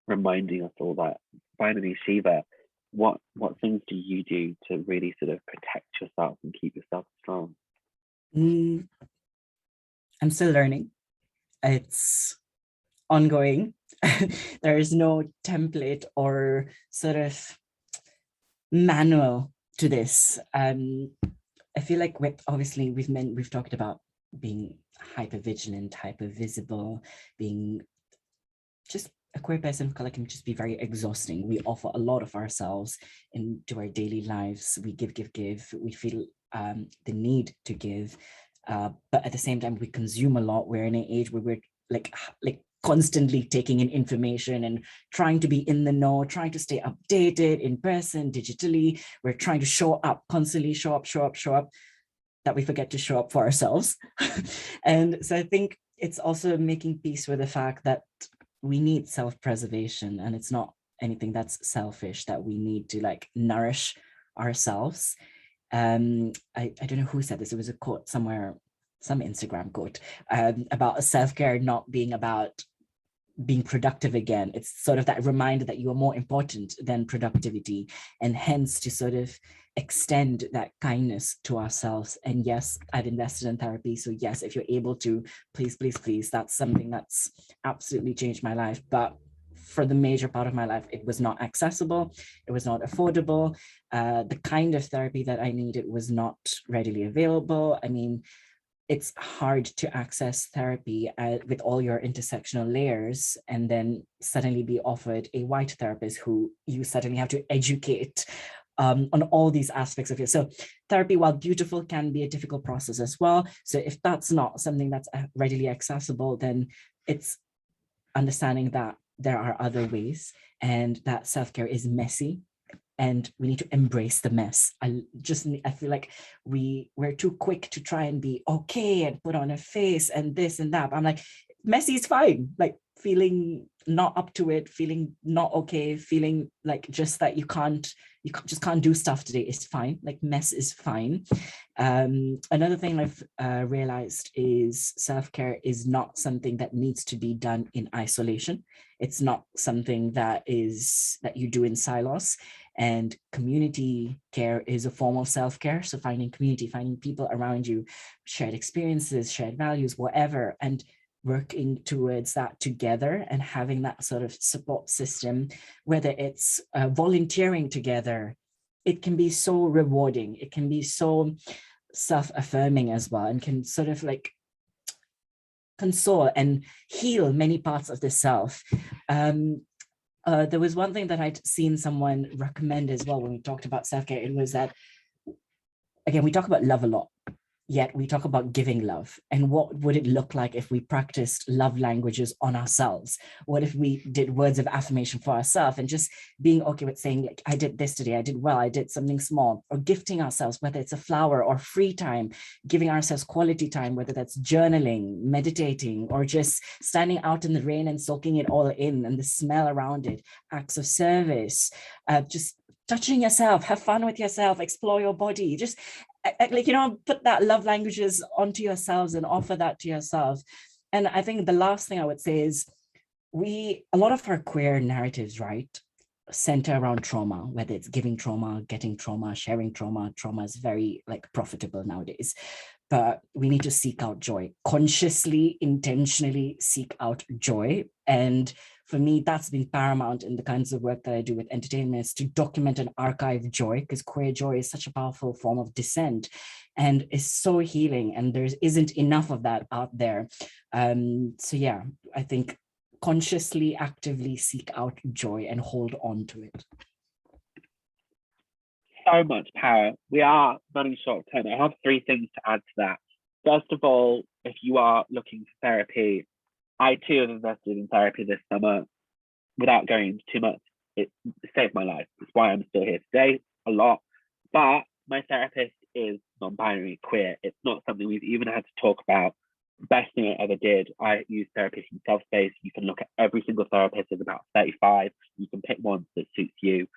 reminding us all that. Finally, Shiva, what things do you do to really sort of protect yourself and keep yourself strong? I'm still learning. It's ongoing. There is no template or sort of manual to this. I feel like we've talked about being hyper vigilant, hyper visible, being just a queer person of color can just be very exhausting. We offer a lot of ourselves into our daily lives. We give. We feel the need to give, but at the same time, we consume a lot. We're in an age where we're like constantly taking in information and trying to be in the know, trying to stay updated in person, digitally. We're trying to show up, constantly show up, that we forget to show up for ourselves. And so I think it's also making peace with the fact that we need self-preservation, and it's not anything that's selfish, that we need to like nourish ourselves. I don't know who said this, it was a quote somewhere, some Instagram quote, about self-care not being about being productive again. It's sort of that reminder that you are more important than productivity, and hence to sort of extend that kindness to ourselves. And yes, I've invested in therapy. So yes, if you're able to, please, that's something that's absolutely changed my life. But for the major part of my life, it was not accessible. It was not affordable. The kind of therapy that I needed was not readily available. I mean, it's hard to access therapy with all your intersectional layers and then suddenly be offered a white therapist who you suddenly have to educate on all these aspects of it. So therapy, while beautiful, can be a difficult process as well. So if that's not something that's readily accessible, then it's understanding that there are other ways and that self-care is messy. And we need to embrace the mess. I feel like we're too quick to try and be okay and put on a face and this and that. I'm like, messy is fine. Like feeling not up to it, feeling not okay, feeling like just that you just can't do stuff today is fine. Like mess is fine. Another thing I've realized is self-care is not something that needs to be done in isolation. It's not something that you do in silos. And community care is a form of self-care. So finding community, finding people around you, shared experiences, shared values, whatever, and working towards that together and having that sort of support system, whether it's volunteering together, it can be so rewarding. It can be so self-affirming as well, and can sort of like console and heal many parts of the self. There was one thing that I'd seen someone recommend as well when we talked about self-care. It was that, again, we talk about love a lot, yet we talk about giving love. And what would it look like if we practiced love languages on ourselves? What if we did words of affirmation for ourselves and just being okay with saying, like, I did this today, I did well, I did something small, or gifting ourselves, whether it's a flower or free time, giving ourselves quality time, whether that's journaling, meditating, or just standing out in the rain and soaking it all in and the smell around it, acts of service, just touching yourself, have fun with yourself, explore your body, just like, you know, put that love languages onto yourselves and offer that to yourself. And I think the last thing I would say is a lot of our queer narratives, right, center around trauma, whether it's giving trauma, getting trauma, sharing trauma. Trauma is very like profitable nowadays, but we need to seek out joy, consciously, intentionally seek out joy. And for me, that's been paramount in the kinds of work that I do with entertainment, is to document and archive joy, because queer joy is such a powerful form of dissent and is so healing, and there isn't enough of that out there. So yeah, I think consciously, actively seek out joy and hold on to it. So much power. We are running short of time. I have 3 things to add to that. First of all, if you are looking for therapy, I too have invested in therapy this summer without going into too much. It saved my life. It's why I'm still here today, a lot. But my therapist is non-binary, queer. It's not something we've even had to talk about. Best thing I ever did. I use therapy from self-space. You can look at every single therapist. There's about 35. You can pick one that suits you.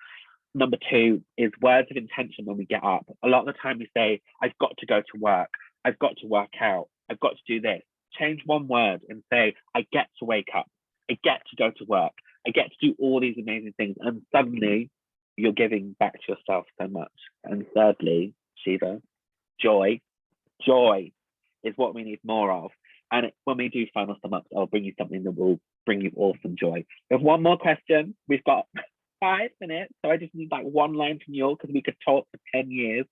Number two is words of intention when we get up. A lot of the time we say, I've got to go to work. I've got to work out. I've got to do this. Change one word and say, I get to wake up. I get to go to work. I get to do all these amazing things. And suddenly you're giving back to yourself so much. And thirdly, Shiva, joy. Joy is what we need more of. And when we do final sum ups, I'll bring you something that will bring you awesome joy. We have one more question. We've got 5 minutes. So I just need like one line from you all because we could talk for 10 years.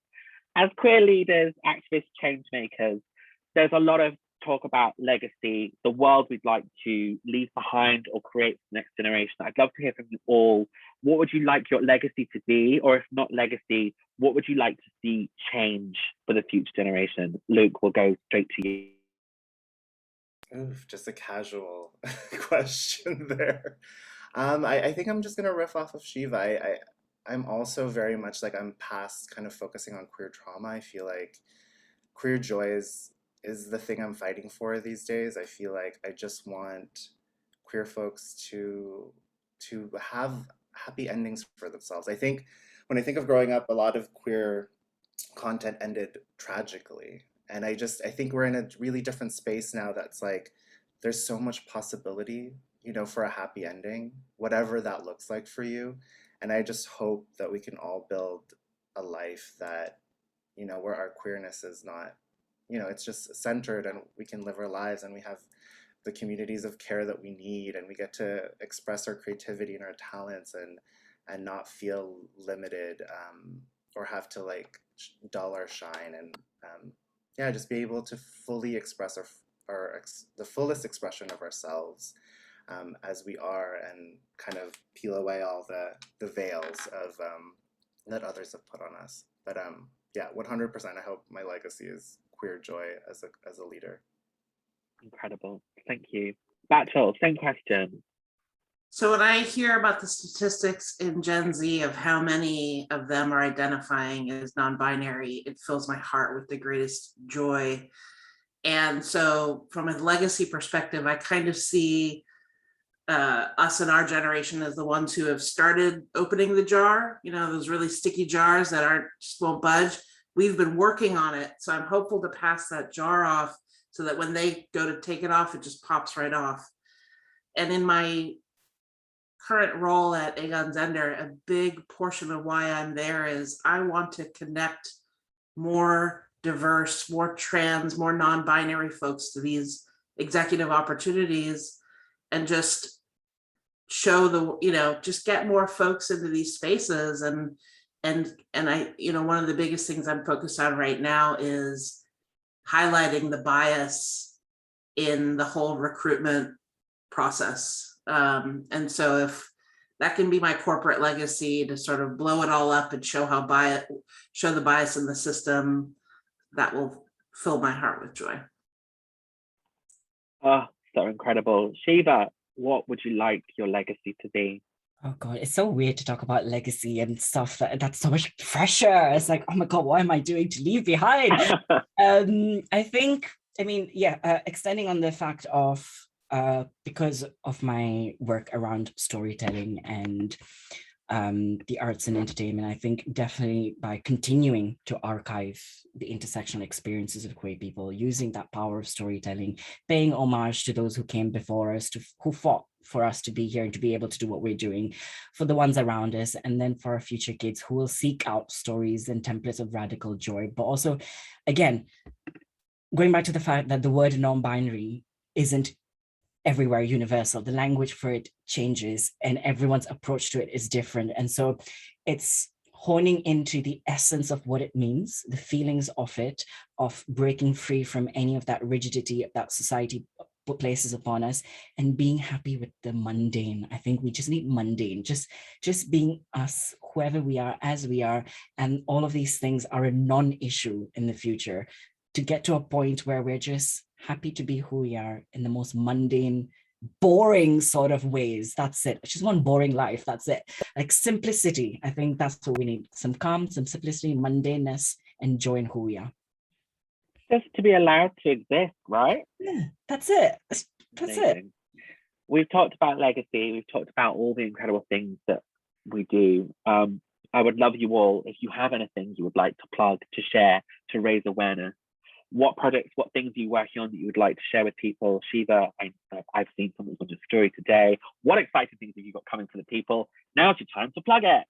As queer leaders, activists, change makers, there's a lot of talk about legacy, the world we'd like to leave behind or create for the next generation. I'd love to hear from you all. What would you like your legacy to be? Or if not legacy, what would you like to see change for the future generation? Luke, we'll go straight to you. Oof, just a casual question there. I think I'm just gonna riff off of Shiva. I'm also very much like I'm past kind of focusing on queer trauma. I feel like queer joy is the thing I'm fighting for these days. I feel like I just want queer folks to have happy endings for themselves. I think when I think of growing up, a lot of queer content ended tragically. And I think we're in a really different space now that's like there's so much possibility, you know, for a happy ending, whatever that looks like for you. And I just hope that we can all build a life that, you know, where our queerness is not, you know, it's just centered and we can live our lives and we have the communities of care that we need and we get to express our creativity and our talents and not feel limited or have to like dull our shine and yeah, just be able to fully express the fullest expression of ourselves as we are and kind of peel away all the veils of that others have put on us. But yeah, 100%. I hope my legacy is queer joy as a leader. Incredible. Thank you. Bachul, same question. So when I hear about the statistics in Gen Z of how many of them are identifying as non-binary, it fills my heart with the greatest joy. And so from a legacy perspective, I kind of see us in our generation as the ones who have started opening the jar, you know, those really sticky jars that just won't budge. We've been working on it. So I'm hopeful to pass that jar off so that when they go to take it off, it just pops right off. And in my current role at Aegon Zender, a big portion of why I'm there is I want to connect more diverse, more trans, more non-binary folks to these executive opportunities and just show the, you know, just get more folks into these spaces. And I, you know, one of the biggest things I'm focused on right now is highlighting the bias in the whole recruitment process. And so if that can be my corporate legacy to sort of blow it all up and show the bias in the system, that will fill my heart with joy. Oh, so incredible. Shiva, what would you like your legacy to be? Oh God, it's so weird to talk about legacy and stuff that's so much pressure. It's like, oh my God, what am I doing to leave behind? I think, I mean, yeah, extending on the fact of because of my work around storytelling and the arts and entertainment, I think definitely by continuing to archive the intersectional experiences of queer people, using that power of storytelling, paying homage to those who came before us, who fought for us to be here and to be able to do what we're doing, for the ones around us, and then for our future kids who will seek out stories and templates of radical joy. But also, again, going back to the fact that the word non-binary isn't everywhere universal. The language for it changes and everyone's approach to it is different. And so it's honing into the essence of what it means, the feelings of it, of breaking free from any of that rigidity that society places upon us and being happy with the mundane. I think we just need mundane, just being us, whoever we are, as we are. And all of these things are a non-issue in the future, to get to a point where we're just happy to be who we are in the most mundane, boring sort of ways. That's it. I just want boring life. That's it. Like simplicity. I think that's what we need. Some calm, some simplicity, mundaneness, and joy in who we are. Just to be allowed to exist, right? Yeah, that's it. That's Amazing. it. We've talked about legacy. We've talked about all the incredible things that we do. I would love you all if you have anything you would like to plug, to share, to raise awareness. What projects, what things are you working on that you would like to share with people? Shiva, I've seen something on your story today. What exciting things have you got coming for the people? Now's your time to plug it.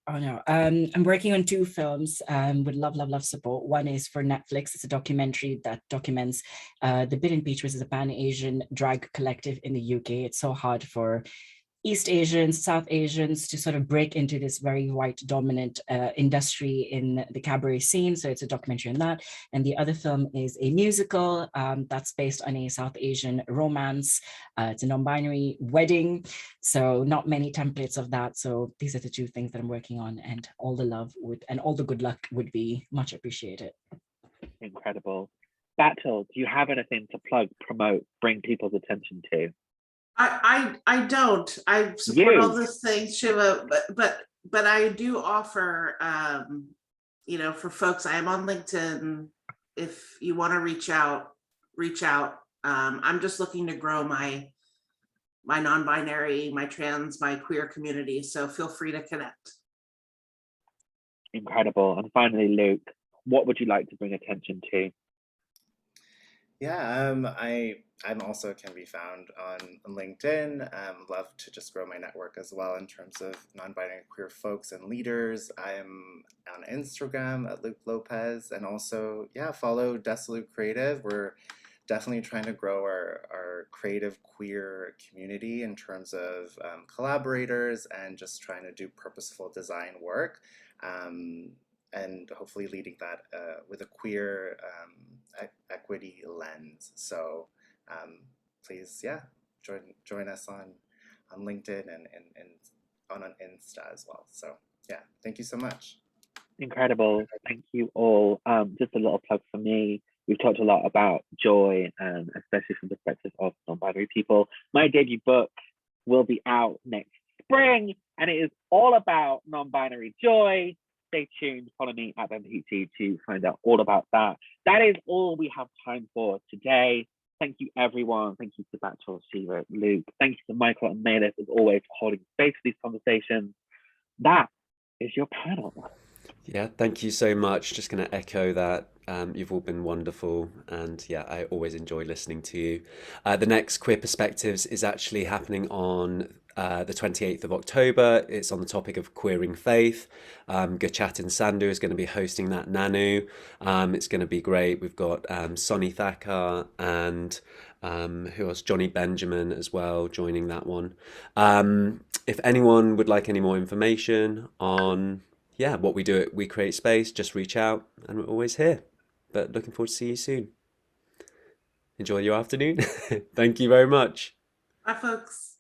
Oh no, I'm working on 2 films with love support. One is for Netflix. It's a documentary that documents the Bit and Beach, which is a pan-Asian drag collective in the UK. It's so hard for East Asians, South Asians to sort of break into this very white dominant industry in the cabaret scene. So it's a documentary on that. And the other film is a musical that's based on a South Asian romance. It's a non-binary wedding. So not many templates of that. So these are the 2 things that I'm working on, and all the love and all the good luck would be much appreciated. Incredible. Bachul, do you have anything to plug, promote, bring people's attention to? I don't. I support all those things, Shiva, but I do offer, you know, for folks, I am on LinkedIn. If you want to reach out, reach out. I'm just looking to grow my non-binary, my trans, my queer community. So feel free to connect. Incredible. And finally, Luke, what would you like to bring attention to? Yeah, I'm also can be found on LinkedIn. Love to just grow my network as well in terms of non-binary queer folks and leaders. I'm on Instagram at Luke Lopez, and also, yeah, follow Desolute Creative. We're definitely trying to grow our creative queer community in terms of collaborators and just trying to do purposeful design work. And hopefully leading that with a queer equity lens. So please, yeah, join us on LinkedIn and on Insta as well. So yeah, thank you so much. Incredible. Thank you all. Just a little plug for me. We've talked a lot about joy, especially from the perspective of non-binary people. My debut book will be out next spring, and it is all about non-binary joy. Stay tuned, follow me at Pechey to find out all about that. That is all we have time for today. Thank you, everyone. Thank you to Bachul, Shiva, Luke. Thank you to Michael and Melis, as always, for holding space for these conversations. That is your panel. Yeah, thank you so much. Just going to echo that. You've all been wonderful, and yeah, I always enjoy listening to you. The next Queer Perspectives is actually happening on the 28th of October. It's on the topic of queering faith. Gachatin Sandhu is going to be hosting that Nanu. It's going to be great. We've got Sonny Thakkar and who else? Johnny Benjamin as well joining that one. If anyone would like any more information on what we do at We Create Space, just reach out, and we're always here. But looking forward to see you soon. Enjoy your afternoon. Thank you very much. Bye, folks.